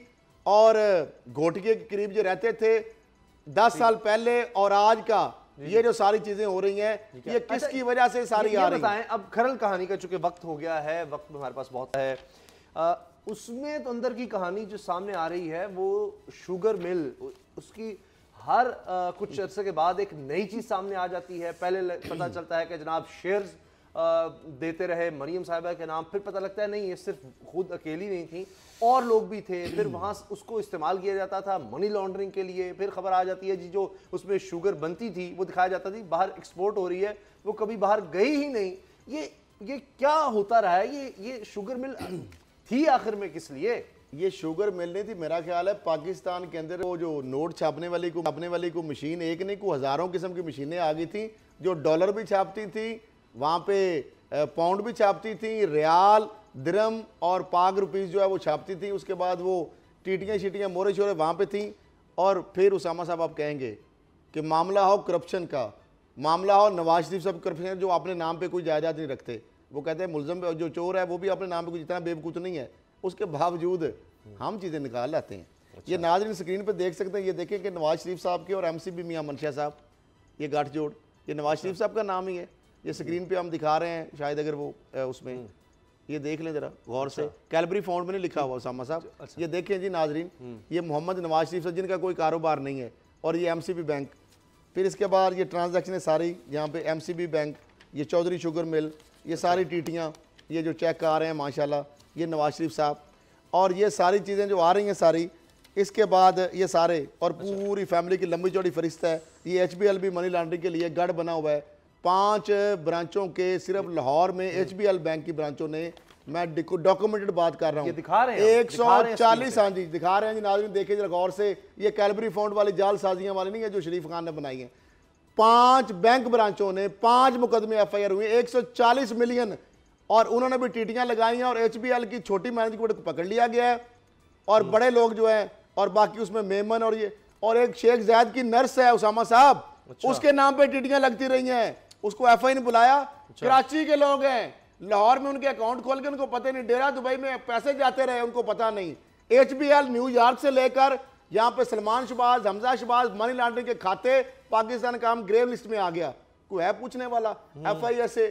Speaker 4: और घोटिके के करीब जो रहते थे 10 साल पहले, और आज का ये जो सारी चीजें हो रही हैं, ये किसकी वजह से सारी आ रही हैं?
Speaker 3: अब खरल कहानी का चूंकि वक्त हो गया है, वक्त हमारे पास बहुत है, उसमें तो अंदर की कहानी जो सामने आ रही है वो शुगर मिल, उसकी हर कुछ अरसे के बाद एक नई चीज सामने आ जाती है। पहले पता चलता है कि जनाब शेयर्स देते रहे मरियम साहिबा के नाम, फिर पता लगता है नहीं, ये सिर्फ खुद अकेली नहीं थी, और लोग भी थे। फिर वहां उसको इस्तेमाल किया जाता था मनी लॉन्ड्रिंग के लिए। फिर खबर आ जाती है जी जो उसमें शुगर बनती थी वो दिखाया जाता थी बाहर एक्सपोर्ट हो रही है, वो कभी बाहर गई ही नहीं। ये क्या होता रहा है? ये शुगर मिल थी आखिर में किस लिए?
Speaker 4: ये शुगर मिल नहीं थी, मेरा ख्याल है पाकिस्तान के अंदर वो जो नोट छापने वाली को मशीन, एक नहीं को हजारों किस्म की मशीनें आ गई थी, जो डॉलर भी छापती थी, वहाँ पे पाउंड भी छापती थी, रियाल, दिरहम और पाक रुपीज़ जो है वो छापती थी। उसके बाद वो टीटियाँ मोरे शोरे वहाँ पे थी। और फिर उसामा साहब आप कहेंगे कि मामला हो करप्शन का, मामला हो नवाज शरीफ साहब करप्शन, जो अपने नाम पे कोई जायदाद नहीं रखते, वो कहते हैं मुलजम जो चोर है वो भी अपने नाम पे कोई जितना बेवकूफ़ नहीं है, उसके बावजूद हम चीज़ें निकाल लाते हैं। ये नाज़रीन स्क्रीन पे देख सकते हैं, ये देखें कि नवाज शरीफ साहब के और MCB मियां मनशा साहब, ये गठजोड़, ये नवाज शरीफ साहब का नाम ही है। ये स्क्रीन पे हम दिखा रहे हैं, शायद अगर वो उसमें ये देख लें जरा गौर से, कैलबरी फॉन्ट में नहीं लिखा हुआ उसामा साहब। ये देखें जी नाजरीन, ये मोहम्मद नवाज शरीफ साहब जिनका कोई कारोबार नहीं है, और ये MCB बैंक। फिर इसके बाद ये ट्रांजैक्शन सारी यहाँ पे MCB बैंक, ये चौधरी शुगर मिल, ये सारी टीटियाँ, ये जो चेक आ रहे हैं माशाल्लाह, ये नवाज शरीफ साहब, और ये सारी चीज़ें जो आ रही हैं सारी। इसके बाद ये सारे और पूरी फैमिली की लंबी चौड़ी फरिस्त है। ये HBL भी मनी लॉन्ड्रिंग के लिए गढ़ बना हुआ है। 5 ब्रांचों के सिर्फ लाहौर में HBL बैंक की ब्रांचों ने, मैं डॉक्यूमेंटेड बात कर रहा हूँ, 140, हाँ जी दिखा रहे हैं जी नाज़रीन, देखिए जरा गौर से, ये कैलबरी फॉन्ट वाली जाल साजियाँ वाली नहीं है जो शरीफ खान ने बनाई है। 5 बैंक ब्रांचों ने 5 मुकदमे FIR हुए, 140 मिलियन, और उन्होंने भी टीटियाँ लगाई हैं, और HBL की छोटी मैनेजमेंट को पकड़ लिया गया है, और बड़े लोग जो हैं, और बाकी उसमें मेमन और ये, और एक शेख जैद की नर्स है उसामा साहब, उसके नाम पे टीटियाँ लगती रही हैं, उसको FI ने बुलाया। कराची के लोग हैं, लाहौर में उनके अकाउंट खोल के उनको पता नहीं, डेरा दुबई में पैसे जाते रहे उनको पता नहीं। HBL न्यूयॉर्क से लेकर यहाँ पे सलमान शहबाज, हमजा शहबाज, मनी लॉन्ड्रिंग के खाते पाकिस्तान का हम ग्रेव लिस्ट में आ गया। कोई है पूछने वाला? FIS से,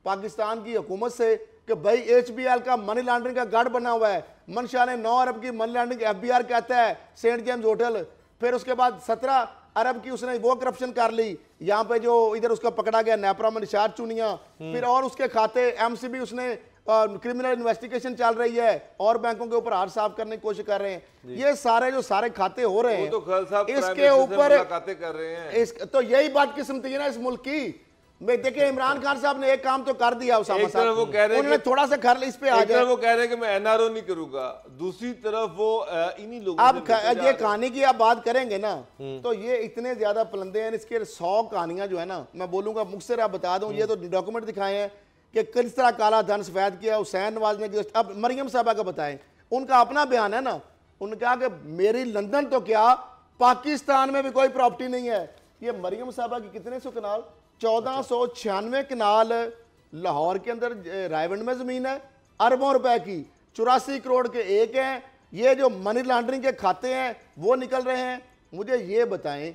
Speaker 4: पाकिस्तान की हुकूमत से कि भाई HBL का मनी लॉन्ड्रिंग का गढ़ बना हुआ है। मनशा ने 9 अरब की मनी लॉन्ड्रिंग FBR कहता है सेंट जेम्स होटल, फिर उसके बाद 17 अरब की उसने वो करप्शन कर ली, यहाँ पे जो इधर उसका पकड़ा गया नेपरा में निशार चुनिया, फिर और उसके खाते MCB उसने क्रिमिनल इन्वेस्टिगेशन चल रही है और बैंकों के ऊपर हाथ साफ करने की कोशिश कर रहे हैं। ये सारे जो सारे खाते हो रहे हैं,
Speaker 2: तो खल साहब
Speaker 4: इसके ऊपर
Speaker 2: कर रहे हैं।
Speaker 4: तो यही बात किस्मती है ना इस मुल्क की। मैं देखिए इमरान खान साहब ने एक काम तो कर दिया, उसामा साहब
Speaker 2: वो कह रहे हैं
Speaker 4: उन्होंने थोड़ा सा कर इस पे आ जाए,
Speaker 2: वो कह रहे हैं कि मैं NRO नहीं करूंगा, दूसरी तरफ वो इन्हीं लोगों
Speaker 4: अब ये कहानी की आप बात करेंगे ना तो ये इतने ज्यादा पलंदे हैं, इसके 100 कहानियां जो है ना मैं बोलूंगा मुख्तसर आप बता दूं। ये तो डॉक्यूमेंट दिखाए हैं कि किस तरह काला धन सफेद किया हुसैन नवाज ने। अब मरियम साहबा का बताएं, उनका अपना बयान है ना, उन्होंने कहा कि मेरी लंदन तो क्या पाकिस्तान में भी कोई प्रॉपर्टी नहीं है। ये मरियम साहबा की कितने सौ कनाल, 1496 कनाल लाहौर के अंदर रायवंड में जमीन है, अरबों रुपए की, 84 करोड़ के एक हैं। ये जो मनी लॉन्ड्रिंग के खाते हैं वो निकल रहे हैं। मुझे ये बताएं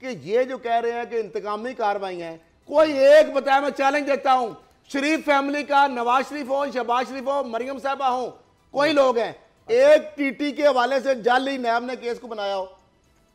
Speaker 4: कि ये जो कह रहे हैं कि इंतकामी कार्रवाई है, कोई एक बताए, मैं चैलेंज देता हूं, शरीफ फैमिली का नवाज शरीफ हो, शहबाज शरीफ हो, मरियम साहबा हो, कोई लोग हैं, एक TT के हवाले से जाली नैब ने केस को बनाया हो,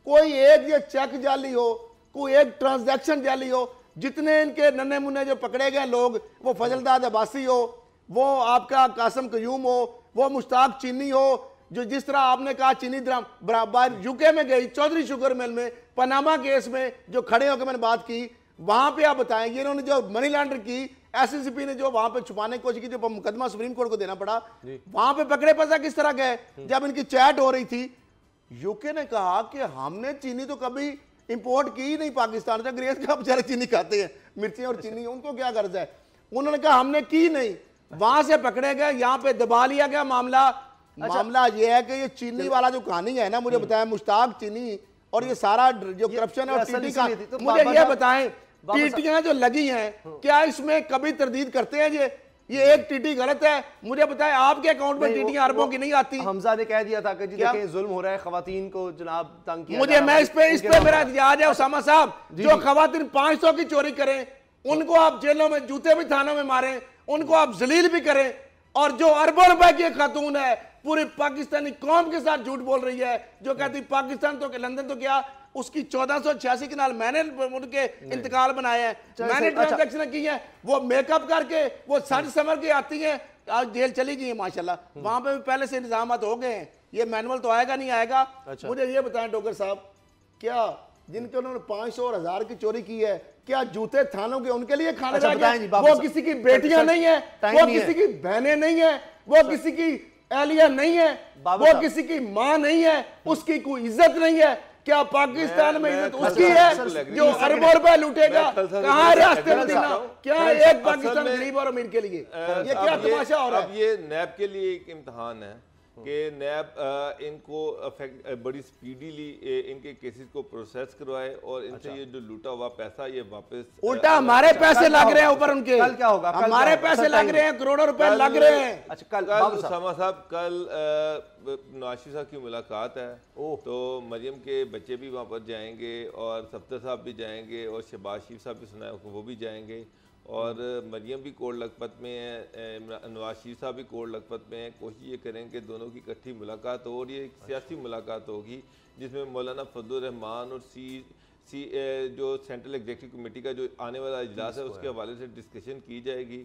Speaker 4: कोई एक ये चेक जाली हो, कोई एक ट्रांजैक्शन जाली हो, जितने इनके नन्हे मुन्ने जो पकड़े गए लोग, वो फजलदाद अब्बासी हो, वो आपका कासिम कयूम हो, वो मुश्ताक चीनी हो, जो जिस तरह आपने कहा चीनी बराबर UK में गई चौधरी शुगर मिल में पनामा केस में जो खड़े होकर मैंने बात की, वहां पे आप बताएं ये इन्होंने जो मनी लॉन्ड्रिंग की, SCCP ने जो वहां पे छुपाने की कोशिश की, जो मुकदमा सुप्रीम कोर्ट को देना पड़ा, वहां पे पकड़े पसा किस तरह गए। जब इनकी चैट हो रही थी, UK ने कहा कि हमने चीनी तो कभी इंपोर्ट की ही नहीं पाकिस्तान से, अंग्रेज का बेचारे चीनी खाते हैं, मिर्चियां और चीनी, उनको क्या गर्ज है। उन्होंने कहा हमने की नहीं, वहां से पकड़े गए, यहाँ पे दबा लिया गया मामला। मामला ये है कि ये चीनी वाला जो कहानी है ना, मुझे बताया मुश्ताक चीनी और ये सारा जो करप्शन है और TT का, मुझे ये बताएं टीटियां जो लगी हैं क्या इसमें कभी तरदीद करते हैं ये एक TT गलत है? मुझे बताएं आपके अकाउंट में टीटियां अरबों की नहीं आती।
Speaker 3: हमजा ने कह दिया था कि जी देखिए जुल्म हो रहा है, खवातीन को जनाब तंग किया
Speaker 2: मुझे मैं इस पे मेरा एहतिजाज है उसामा साहब, जो खवातीन 500 की चोरी करें उनको आप जेलों में जूते भी थानों में मारें, उनको आप जलील भी करें, और जो अरबों रुपए की खातून है पूरी पाकिस्तानी कौम के साथ झूठ बोल रही है, जो कहती पाकिस्तान तो लंदन तो क्या, उसकी 1486 कनाल मैंने उनके इंतकाल बनाए हैं, मैंने ट्रांजैक्शन की है, वो मेकअप करके वो सज समर के आती हैं, आज जेल चली गई है माशाल्लाह, वहां पे भी पहले से इंतजाम हो गए हैं, ये मैनुअल तो आएगा नहीं आएगा। मुझे ये बताएं डॉक्टर साहब, क्या जिनके उन्होंने 500 और 1000 की चोरी की है, क्या जूते थानों के उनके लिए खाने जाएंगे? वो किसी की बेटियां नहीं है, वो किसी की बहनें नहीं है, वो किसी की एहलिया नहीं है, वो किसी की मां नहीं है, उसकी कोई इज्जत नहीं है। क्या पाकिस्तान में इज्जत उसकी है जो अरबों रुपए लूटेगा? कहाँ रास्ते में देना? क्या एक पाकिस्तान गरीब और अमीर के लिए ये क्या तमाशा हो रहा है?
Speaker 5: अब ये नैब के लिए एक इम्तिहान है कि नैब इनको बड़ी स्पीडीली इनके केसेस को प्रोसेस करवाए और इनसे ये जो लूटा हुआ पैसा ये वापस,
Speaker 2: उल्टा हमारे पैसे लग रहे हैं ऊपर उनके।
Speaker 3: कल क्या होगा?
Speaker 2: हमारे पैसे लग रहे हैं, करोड़ों रुपए लग रहे हैं।
Speaker 3: अच्छा कल
Speaker 5: उसामा साहब कल नवाशी साहब की मुलाकात है, तो मरियम के बच्चे भी वहाँ पर जाएंगे और सफ्तर साहब भी जाएंगे और शहबाज शरीफ साहब भी सुना है वो भी जाएंगे, और मरियम भी कोट लखपत में है, नवाज शरीफ साहब भी कोट लखपत में है। कोशिश ये करेंगे कि दोनों की इकट्ठी मुलाकात हो और ये एक सियासी मुलाकात होगी जिसमें मौलाना फजलुर रहमान और जो सेंट्रल एग्जीक्यूटिव कमेटी का जो आने वाला इजलास है उसके हवाले से डिस्कशन की जाएगी।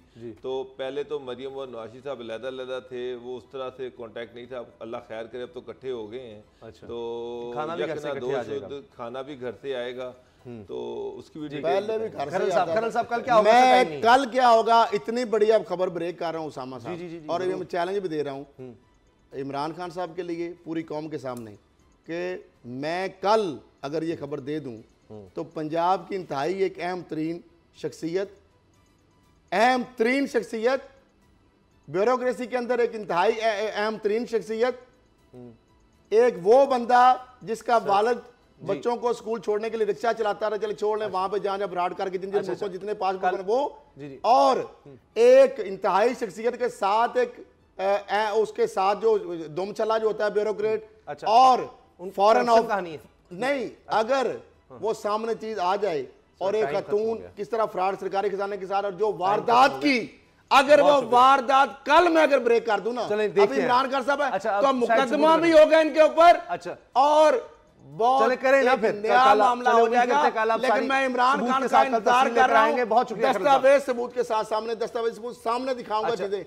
Speaker 5: तो पहले तो मरियम और नवाज शरीफ साहब अलग-अलग थे, वो उस तरह से कांटेक्ट नहीं था, अल्लाह खैर करे अब तो इकट्ठे हो गए हैं। तो खाना भी घर से आएगा, तो उसकी भी
Speaker 4: पहले भी घर से
Speaker 3: खरल साहब कल क्या होगा?
Speaker 4: मैं कल क्या होगा इतनी बड़ी अब खबर ब्रेक कर रहा हूँ उसामा साहब, और ये मैं चैलेंज भी दे रहा हूँ इमरान खान साहब के लिए पूरी कौम के सामने कि मैं कल अगर ये खबर दे दूं तो पंजाब की इंतहाई एक अहम तरीन शख्सियत ब्यूरोक्रेसी के अंदर एक इंतहाई अहम तरीन शख्सियत, एक वो बंदा जिसका वालिद बच्चों को स्कूल छोड़ने के लिए रिक्शा चलाता रहा, चले छोड़ लें वहां पे जहां जब राड करके जितने पासपोर्ट वो, और एक इंतहाई शख्सियत के साथ एक उसके साथ जो दुमचला जो होता है ब्यूरोक्रेट, और फॉरेन ऑफ नहीं, अगर वो सामने चीज आ जाए और एक खातून किस तरह फ्रॉड सरकारी खजाने के साथ और जो वारदात की अगर वो वारदात कल मैं अगर ब्रेक कर दूं ना,
Speaker 3: चलें
Speaker 4: अभी
Speaker 3: देखते हैं।
Speaker 4: इमरान खान साहब है,
Speaker 3: अच्छा,
Speaker 4: तो
Speaker 3: अब
Speaker 4: मुकदमा
Speaker 3: शायद
Speaker 4: भी होगा इनके ऊपर।
Speaker 3: अच्छा।
Speaker 4: और बहुत
Speaker 3: चले करें ना
Speaker 4: एक
Speaker 3: फिर,
Speaker 4: नया
Speaker 3: कल-
Speaker 4: मामला
Speaker 3: चले
Speaker 4: हो
Speaker 3: उम्मीद करते हैं
Speaker 4: जाएगा।
Speaker 3: कल आप
Speaker 4: लेकिन
Speaker 3: सारी
Speaker 4: मैं इमरान
Speaker 3: सबूत
Speaker 4: खान
Speaker 3: के
Speaker 4: का
Speaker 3: साथ कल
Speaker 4: इंतजार
Speaker 3: तफसील
Speaker 4: कर रहा
Speaker 3: लेकर आएंगे। बहुत
Speaker 4: हूं,
Speaker 3: शुक्रिया खरल
Speaker 4: दस्तावेज सबूत के साथ सामने, दस्तावेज सबूत सामने दिखाऊंगा,
Speaker 3: अच्छा।
Speaker 4: चीजें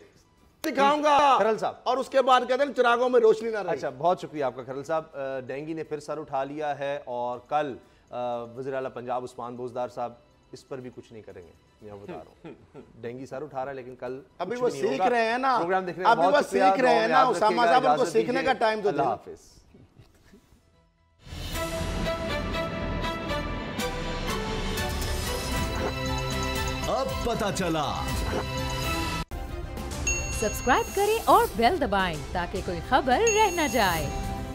Speaker 4: दिखाऊंगा
Speaker 3: खरल साहब।
Speaker 4: और उसके बाद कहते हैं चिरागों में रोशनी ना रहे।
Speaker 3: अच्छा, बहुत शुक्रिया आपका खरल साहब। डेंगी ने फिर सर उठा लिया है और कल वज़ीर आला पंजाब उस्मान बोजदार साहब इस पर भी कुछ नहीं करेंगे, मैं बता रहा हूँ। डेंगी सर उठा रहा है लेकिन कल
Speaker 4: अभी
Speaker 3: कुछ
Speaker 4: वो
Speaker 3: भी नहीं
Speaker 4: सीख
Speaker 3: होगा।
Speaker 4: रहे हैं ना,
Speaker 3: प्रोग्राम देखने
Speaker 4: अभी वो सीख रहे हैं ना,
Speaker 3: याद
Speaker 4: उसामा
Speaker 3: रखिएगा,
Speaker 4: साहब उनको
Speaker 3: इजाज़त
Speaker 4: सीखने
Speaker 3: दीजिए।
Speaker 4: का टाइम तो
Speaker 3: अल्लाह
Speaker 4: दें।
Speaker 3: हाफिज़।
Speaker 6: अब पता चला।
Speaker 1: सब्सक्राइब करें और बेल दबाएं ताकि कोई खबर रह न जाए।